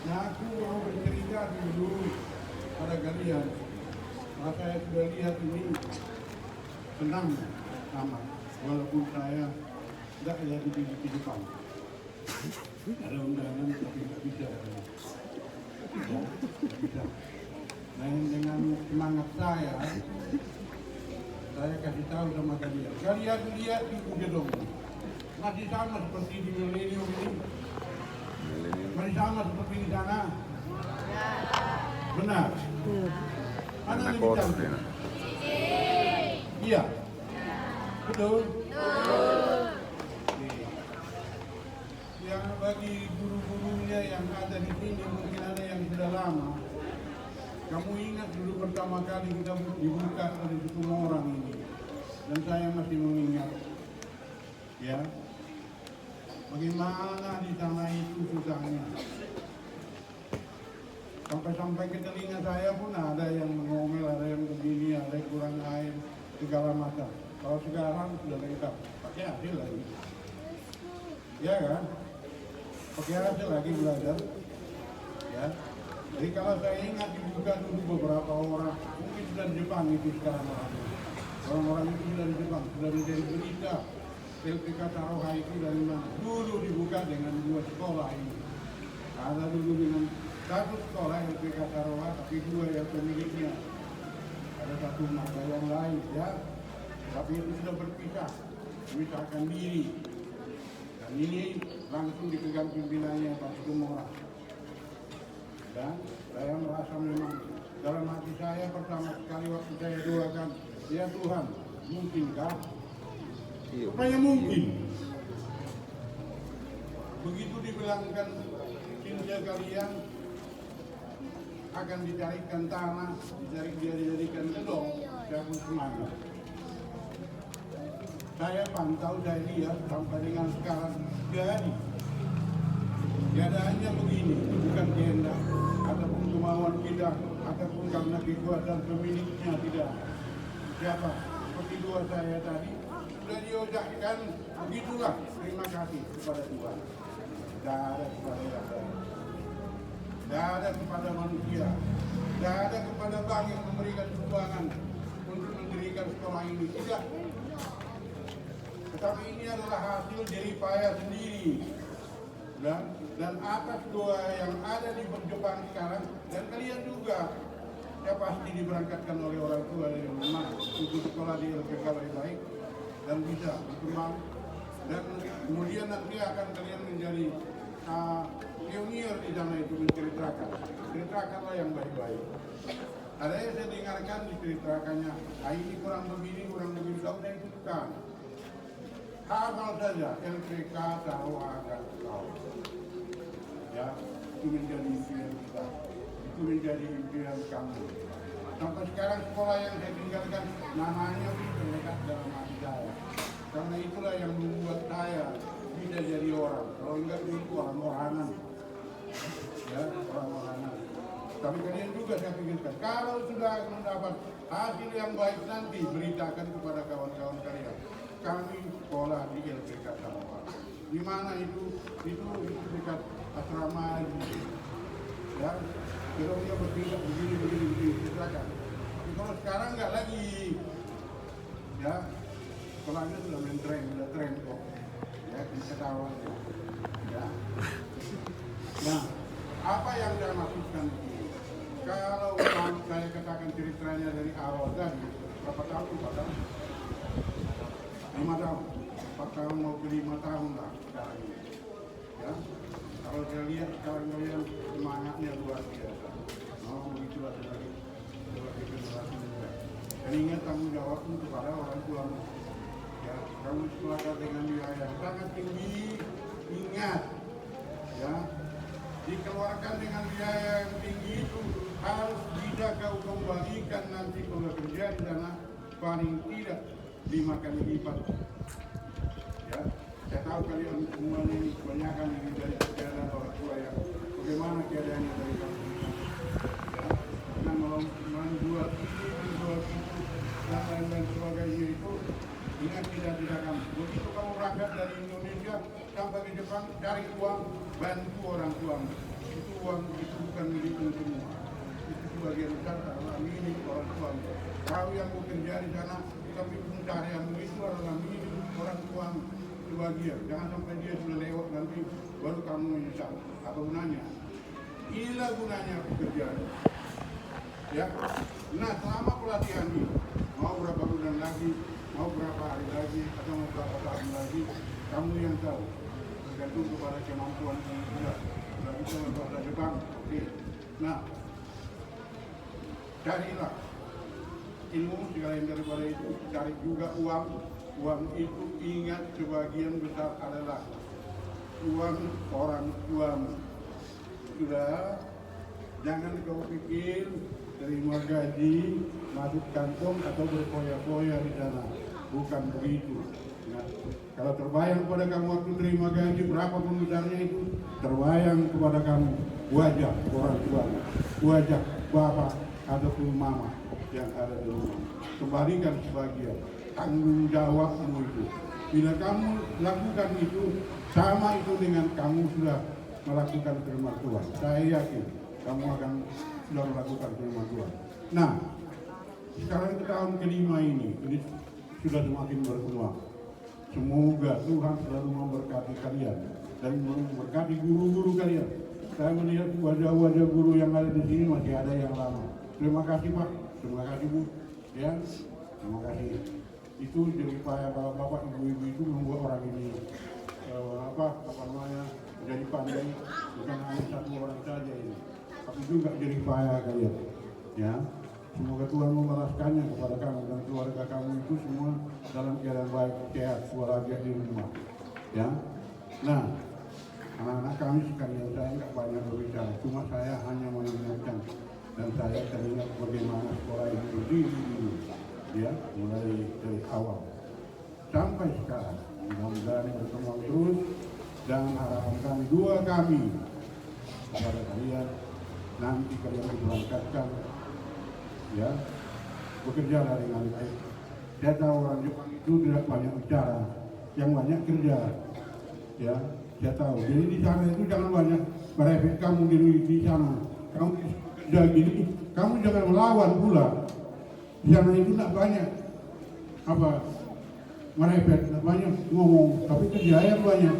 Nah, aku mau bercerita dulu pada kalian. Maka saya sudah lihat ini senang amat, walaupun saya tidak ada di depan. Ada undangan tapi tidak bisa. Ya, tidak bisa. Nah, dengan semangat saya kasih tahu sama kalian. Kalian lihat di Gedong, masih sama seperti di Milenium ini. Masih sama seperti di sana. Benar. Mana lebih cantik? Iya. Betul. Yang bagi guru-gurunya yang ada di sini mungkin ada yang sudah lama. Kamu ingat dulu pertama kali kita dibuka oleh semua orang ini, dan saya masih mengingat, ya, bagaimana di sana itu susahnya. Sampai-sampai ke telinga saya pun ada yang mengomel, ada yang begini, ada yang kurang air, segala macam. Kalau sekarang sudah lengkap, pakai hasil lagi, ya kan? Pakai hasil lagi belajar, ya. Jadi kalau saya ingat dibuka dulu beberapa orang, mungkin sudah di Jepang itu sekarang orang-orang itu sudah di Jepang, sudah menjadi berita. LPK Taruha itu dari mana? Dulu dibuka dengan 2 sekolah ini. Ada dulu dengan 1 sekolah LPK Taruha, tapi 2 yang pemiliknya. Ada 1 mata yang lain, ya. Tapi itu sudah berpisah, memisahkan diri. Dan ini langsung dipegang pimpinannya Pak Sumora. Dan saya merasa memang dalam hati saya pertama sekali waktu saya doakan, ya Tuhan, mungkinkah? Rupanya mungkin. Begitu dibilangkan cinta kalian akan dicarikan tanah, dijadikan gedung, saya pun semangat. Saya pantau, saya lihat sampai dengan sekarang jadi. Keadaannya begini, bukan kehendak ataupun kemauan kita ataupun karena kekuatan pemiliknya, tidak. Siapa? Seperti 2 saya tadi sudah diucapkan, begitulah. Terima kasih kepada Tuhan. Tidak ada kepada yang lain. Tidak ada kepada manusia. Tidak ada kepada bank yang memberikan sumbangan untuk mendirikan sekolah ini. Tidak. Tetapi ini adalah hasil jeripaya sendiri. Dan atas doa yang ada di Jepang sekarang, dan kalian juga, ya pasti diberangkatkan oleh orang tua yang memang untuk sekolah di LPK lebih baik dan bisa berkembang, dan kemudian nanti akan kalian menjadi pionir di sana itu, ceritakanlah yang baik-baik. Ada yang saya dengarkan diceritakannya, ini kurang begini, tak usah ikutkan. Hafal saja, LPK Taruha akan tahu. Ya, itu menjadi impian kita, itu menjadi impian kamu. Sampai sekarang sekolah yang saya tinggalkan namanya terlekat dalam hati saya. Karena itulah yang membuat saya bisa jadi orang. Kalau enggak itu orang-orangan. Ya, orang-orangan. Tapi kalian juga saya pikirkan, kalau sudah mendapat hasil yang baik nanti, beritakan kepada kawan-kawan kalian. Kami sekolah di LPK Taruha. Di mana itu dekat asrama ini. Ya, gedungnya bertingkat begini, silakan. Tapi kalau sekarang nggak lagi, ya, sekolahnya sudah sudah tren kok. Ya, bisa tahu. Ya. Nah, apa yang saya maksudkan ini? Kalau saya katakan ceritanya dari awal tadi, berapa tahun? 5 tahun. 4 tahun mau ke 5 tahun lah sekarang ini. Ya. Kalau saya lihat sekarang kalian semangatnya luar biasa. Begitulah sebagai generasi muda. Dan ingat tanggung jawabmu kepada orang tua. Ya, kamu sekolah dengan biaya yang sangat tinggi. Ingat, ya, dikeluarkan dengan biaya yang tinggi itu harus bisa kau kembalikan nanti kalau kerja di sana paling tidak 5 kali lipat. Ya, saya tahu kalian semua ini kebanyakan ini dari keadaan orang tua yang bagaimana keadaannya dari kampung. Ya, dengan membuat ini, membuat itu, dan sebagainya itu, ingat tidak kamu. Begitu kamu berangkat dari Indonesia sampai ke Jepang, cari uang, bantu orang tuamu. Itu uang itu bukan milikmu semua. Itu sebagian besar adalah milik orang tuamu. Kau yang bekerja di sana, tapi pencarianmu itu adalah milik orang tuamu sebagian. Jangan sampai dia sudah lewat nanti baru kamu menyesal. Apa gunanya? Inilah gunanya pekerjaan. Ya. Nah, selama pelatihan ini, mau berapa bulan lagi, mau berapa hari lagi, atau mau berapa tahun lagi, kamu yang tahu. Tergantung kepada kemampuan kamu sudah bisa berbahasa Jepang. Oke. Nah, carilah ilmu sekalian daripada itu, cari juga uang. Uang itu ingat sebagian besar adalah uang orang tuamu. Sudah, jangan kau pikir terima gaji masuk kantong atau berfoya-foya di sana. Bukan begitu. Nah, kalau terbayang pada kamu waktu terima gaji berapapun besarnya itu, terbayang kepada kamu wajah orang tua, wajah bapak ataupun mama yang ada di rumah. Kembalikan sebagian tanggung jawabmu itu. Bila kamu lakukan itu, sama itu dengan kamu sudah melakukan firman Tuhan. Saya yakin kamu akan sudah melakukan firman Tuhan. Nah, sekarang ke tahun kelima ini sudah semakin berkembang. Semoga Tuhan selalu memberkati kalian dan memberkati guru-guru kalian. Saya melihat wajah-wajah guru yang ada di sini masih ada yang lama. Terima kasih Pak, terima kasih Bu, ya, terima kasih. Itu jerih payah bapak-bapak, ibu-ibu itu membuat orang ini apa namanya menjadi pandai. Bukan hanya satu orang saja ini, tapi juga jerih payah kalian. Ya, semoga Tuhan membalaskannya kepada kamu dan keluarga kamu itu semua dalam keadaan baik, sehat, walafiat di rumah. Ya, nah, anak-anak kami sekalian saya nggak banyak berbicara, cuma saya hanya mengingatkan dan saya teringat bagaimana sekolah itu berdiri dulu, ya, mulai dari awal sampai sekarang. Mudah-mudahan berkembang terus dan harapan kami kepada kalian nanti kalian diberangkatkan, ya, bekerja dengan baik. Saya tahu orang Jepang itu tidak banyak bicara, yang banyak kerja, ya. Saya tahu. Jadi di sana itu jangan banyak merepet kamu di sana. Kamu kerja gini, kamu jangan melawan pula. Di sana itu tidak banyak apa merepet, tidak banyak ngomong, tapi kerja yang banyak.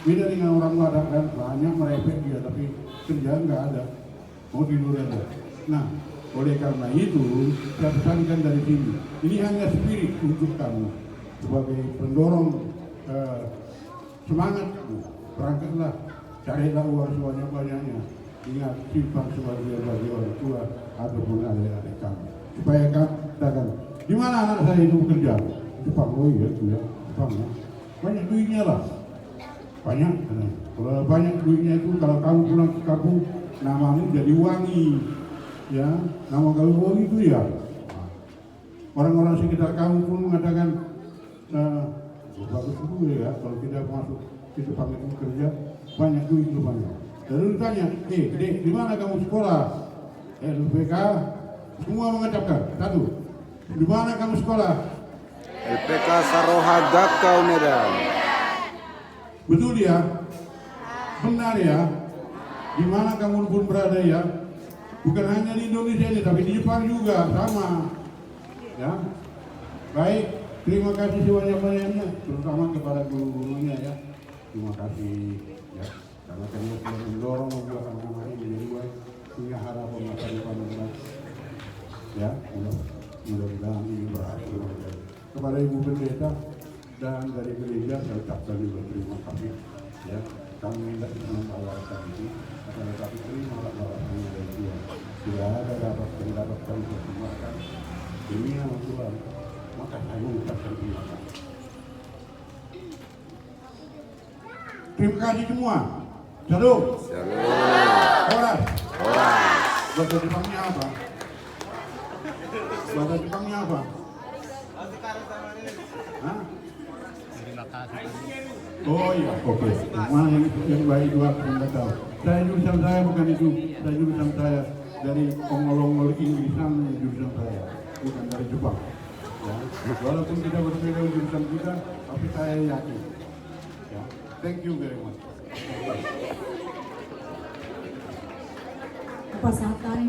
Beda dengan orang Batak kan, banyak merepet dia, tapi kerja nggak ada. Mau tidur aja. Nah, oleh karena itu, saya pesankan dari sini. Ini hanya spirit untuk kamu sebagai pendorong semangat kamu. Berangkatlah, carilah uang sebanyak-banyaknya. Ingat, simpan sebagian bagi orang tua ataupun adik-adik kamu. Supaya kamu katakan, di mana anak saya itu bekerja? Jepang, oh iya, itu ya, Jepang ya. Banyak duitnya lah. Banyak. Kalau banyak duitnya itu, kalau kamu pulang ke kampung, namamu jadi wangi. Ya, nama kamu wangi itu ya. Orang-orang sekitar kamu pun mengatakan, bagus dulu ya, kalau kita masuk ke Jepang itu kerja, banyak duit rupanya. Lalu ditanya, Dek, di mana kamu sekolah? LPK, semua mengucapkan, satu, di mana kamu sekolah? LPK Saroha Gakau Medan. Betul ya? Benar ya? Di mana kamu pun berada ya? Bukan hanya di Indonesia ini, tapi di Jepang juga sama. Ya, baik. Terima kasih sebanyak-banyaknya, terutama kepada guru-gurunya ya. Terima kasih ya, karena kalian sudah mendorong membuat anak-anak ini menjadi baik, punya harapan masa depan yang baik. Ya, mudah-mudahan ini berhasil. Kepada Ibu Pendeta dan dari gereja saya ucapkan juga terima kasih. Ya, kami tidak bisa membawakan ini, akan tetapi terima bawaannya dari Tuhan. Tidak ada dapat mendapatkan persembahan demi nama Tuhan. Maka saya mengucapkan terima kasih. Terima kasih semua. Shalom. Horas. Bahasa Jepangnya apa? Bahasa Jepangnya apa? Hah? Terima kasih. Oh iya, oke. Mana yang baik dua Anda tahu. Saya jurusan saya bukan itu. Saya jurusan saya dari ongol-ongol Inggrisan jurusan saya, bukan dari Jepang. Ya. Walaupun kita berbeda jurusan kita, tapi saya yakin. Ya. Thank you very much. pasahkan